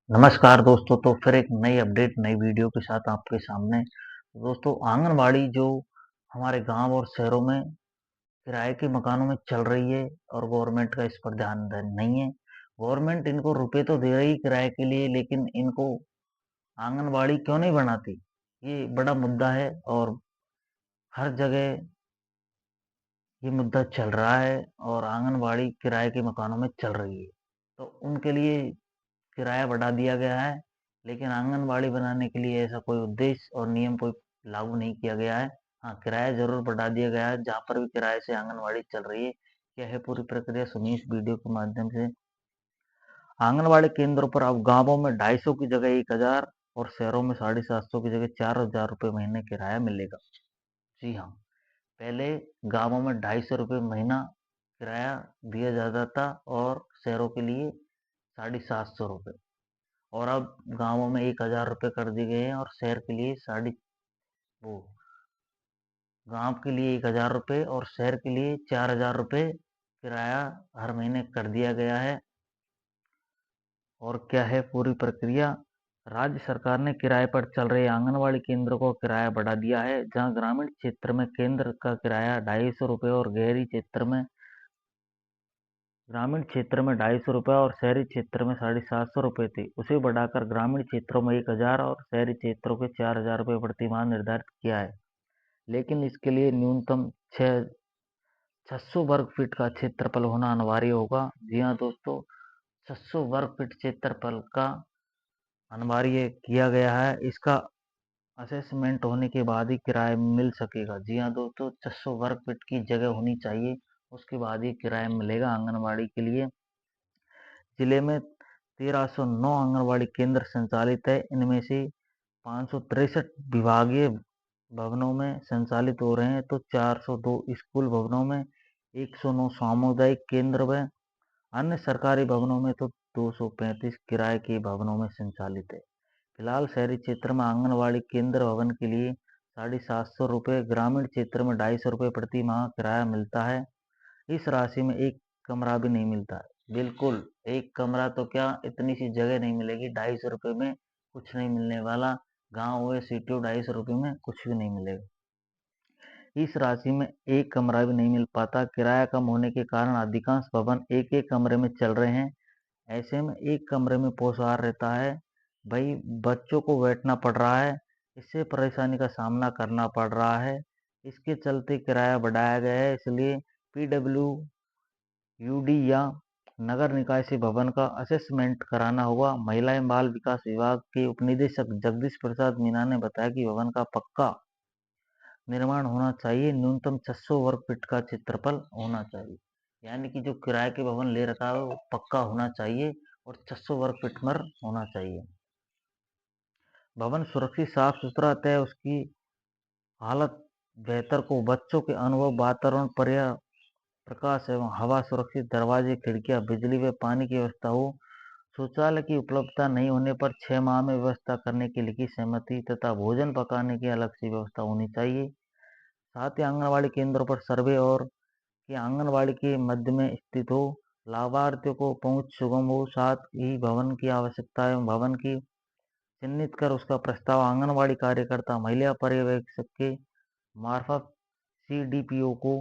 नमस्कार दोस्तों। तो फिर एक नई अपडेट नई वीडियो के साथ आपके सामने। दोस्तों, आंगनबाड़ी जो हमारे गांव और शहरों में किराए के मकानों में चल रही है और गवर्नमेंट का इस पर ध्यान नहीं है। गवर्नमेंट इनको रुपए तो दे रही है किराए के लिए, लेकिन इनको आंगनबाड़ी क्यों नहीं बनाती, ये बड़ा मुद्दा है। और हर जगह ये मुद्दा चल रहा है और आंगनबाड़ी किराए के मकानों में चल रही है। तो उनके लिए किराया बढ़ा दिया गया है, लेकिन आंगनबाड़ी बनाने के लिए ऐसा कोई उद्देश्य और नियम कोई लागू नहीं किया गया है। हाँ, किराया जरूर बढ़ा दिया गया है जहाँ पर भी किराए से आंगनबाड़ी चल रही है। क्या है पूरी प्रक्रिया, सुनिए इस वीडियो के माध्यम से। आंगनबाड़ी केंद्रों पर अब गांवों में 250 की जगह 1000 और शहरों में 750 की जगह 4000 रुपये महीने किराया मिलेगा। जी हाँ, पहले गांवों में 250 रुपये महीना किराया दिया जाता था और शहरों के लिए 750 रुपये। और अब गांवों में 1000 रुपये कर दिए गए हैं और शहर के लिए साढ़े वो गांव के लिए 1000 रुपये और शहर के लिए 4000 रुपये किराया हर महीने कर दिया गया है। और क्या है पूरी प्रक्रिया। राज्य सरकार ने किराए पर चल रहे आंगनबाड़ी केंद्र को किराया बढ़ा दिया है। जहां ग्रामीण क्षेत्र में केंद्र का किराया 250 रुपये और ग्रामीण क्षेत्र में 250 रुपये और शहरी क्षेत्र में 750 रुपये थे, उसे बढ़ाकर ग्रामीण क्षेत्रों में 1000 और शहरी क्षेत्रों के 4000 रुपये प्रति माह निर्धारित किया है। लेकिन इसके लिए न्यूनतम 600 वर्ग फीट का क्षेत्रफल होना अनिवार्य होगा। जी हाँ दोस्तों, 600 वर्ग फीट क्षेत्रफल का अनिवार्य किया गया है। इसका असेसमेंट होने के बाद ही किराया मिल सकेगा। जी हाँ दोस्तों, 600 वर्ग फीट की जगह होनी चाहिए, उसके बाद ही किराया मिलेगा आंगनबाड़ी के लिए। जिले में 1309 आंगनबाड़ी केंद्र संचालित है। इनमें से 563 विभागीय भवनों में संचालित हो रहे हैं, तो 402 स्कूल भवनों में, 109 सामुदायिक केंद्र व अन्य सरकारी भवनों में, तो 235 किराए के भवनों में संचालित है। फिलहाल शहरी क्षेत्र में आंगनबाड़ी केंद्र भवन के लिए 750 रुपये, ग्रामीण क्षेत्र में 250 रुपये प्रति माह किराया मिलता है। इस राशि में एक कमरा भी नहीं मिलता है। बिल्कुल, एक कमरा तो क्या, इतनी सी जगह नहीं मिलेगी। 250 रुपये में कुछ नहीं मिलने वाला। गांव हुए सिटी हो, 250 रुपये में कुछ भी नहीं मिलेगा। इस राशि में एक कमरा भी नहीं मिल पाता। किराया कम होने के कारण अधिकांश भवन एक एक कमरे में चल रहे हैं। ऐसे में एक कमरे में पोषाहार रहता है, भाई बच्चों को बैठना पड़ रहा है, इससे परेशानी का सामना करना पड़ रहा है। इसके चलते किराया बढ़ाया गया है। इसलिए PWUD या नगर निकाय से भवन का असेसमेंट कराना होगा। महिला एवं बाल विकास विभाग के उपनिदेशक जगदीश प्रसाद मीना ने बताया कि भवन का पक्का निर्माण होना चाहिए, न्यूनतम 600 वर्ग फीट का क्षेत्रफल होना चाहिए। यानी कि जो किराए के भवन ले रखा है वो पक्का होना चाहिए और 600 वर्ग फीट पर होना चाहिए। भवन सुरक्षित साफ सुथरा तय, उसकी हालत बेहतर को बच्चों के अनुभव, वातावरण, पर्यावरण, प्रकाश एवं हवा, सुरक्षित दरवाजे, खिड़कियां, बिजली व पानी की व्यवस्था हो। शौचालय की उपलब्धता नहीं होने पर 6 माह में व्यवस्था करने की लिखित सहमति तथा भोजन पकाने की अलग से व्यवस्था होनी चाहिए। साथ ही आंगनबाड़ी केंद्रों पर सर्वे और कि आंगनबाड़ी के मध्य में स्थित हो, लाभार्थियों को पहुंच सुगम हो। साथ ही भवन की आवश्यकता एवं भवन की चिन्हित कर उसका प्रस्ताव आंगनबाड़ी कार्यकर्ता महिला पर्यवेक्षक के मार्फत CDPO को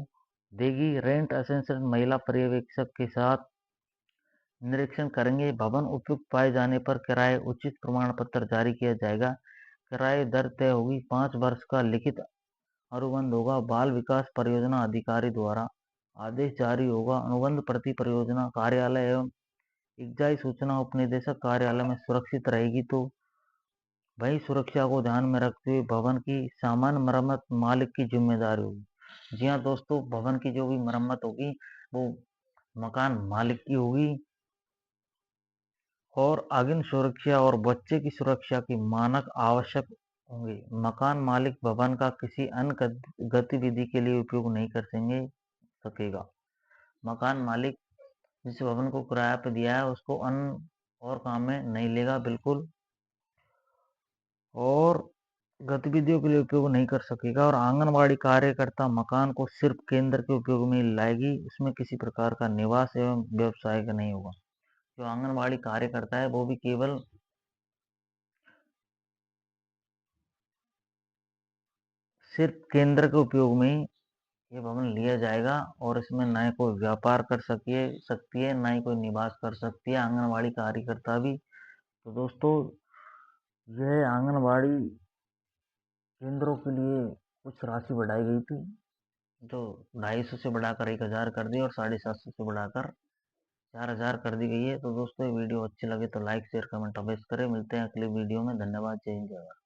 देगी। रेंट असेसमेंट महिला पर्यवेक्षक के साथ निरीक्षण करेंगे। भवन उपयुक्त पाए जाने पर किराए उचित प्रमाण पत्र जारी किया जाएगा। किराए दर तय होगी। 5 वर्ष का लिखित अनुबंध होगा। बाल विकास परियोजना अधिकारी द्वारा आदेश जारी होगा। अनुबंध प्रति परियोजना कार्यालय एवं इक्जाई सूचना उपनिदेशक कार्यालय में सुरक्षित रहेगी। तो वही सुरक्षा को ध्यान में रखते हुए भवन की सामान्य मरम्मत मालिक की जिम्मेदारी होगी। जी हाँ दोस्तों, भवन की जो भी मरम्मत होगी वो मकान मालिक की होगी। और अग्नि सुरक्षा और बच्चे की सुरक्षा की मानक आवश्यक होंगे। मकान मालिक भवन का किसी अन्य गतिविधि के लिए उपयोग नहीं कर सकेगा। मकान मालिक जिस भवन को किराया पे दिया है उसको अन्य और काम में नहीं लेगा बिल्कुल, और गतिविधियों के लिए उपयोग नहीं कर सकेगा। और आंगनबाड़ी कार्यकर्ता मकान को सिर्फ केंद्र के उपयोग में लाएगी, उसमें किसी प्रकार का निवास एवं व्यवसाय का नहीं होगा। जो आंगनबाड़ी कार्यकर्ता है वो भी केवल सिर्फ केंद्र के उपयोग में ही ये भवन लिया जाएगा और इसमें ना ही कोई व्यापार कर सकती है, ना ही कोई निवास कर सकती है, आंगनवाड़ी कार्यकर्ता भी। तो दोस्तों, यह आंगनवाड़ी केंद्रों के लिए कुछ राशि बढ़ाई गई थी, जो 250 से बढ़ाकर 1000 कर दी और 750 से बढ़ाकर 4000 कर दी गई है। तो दोस्तों, ये वीडियो अच्छी लगे तो लाइक शेयर कमेंट अवश्य करें। मिलते हैं अगले वीडियो में। धन्यवाद। जय हिंद, जय भारत।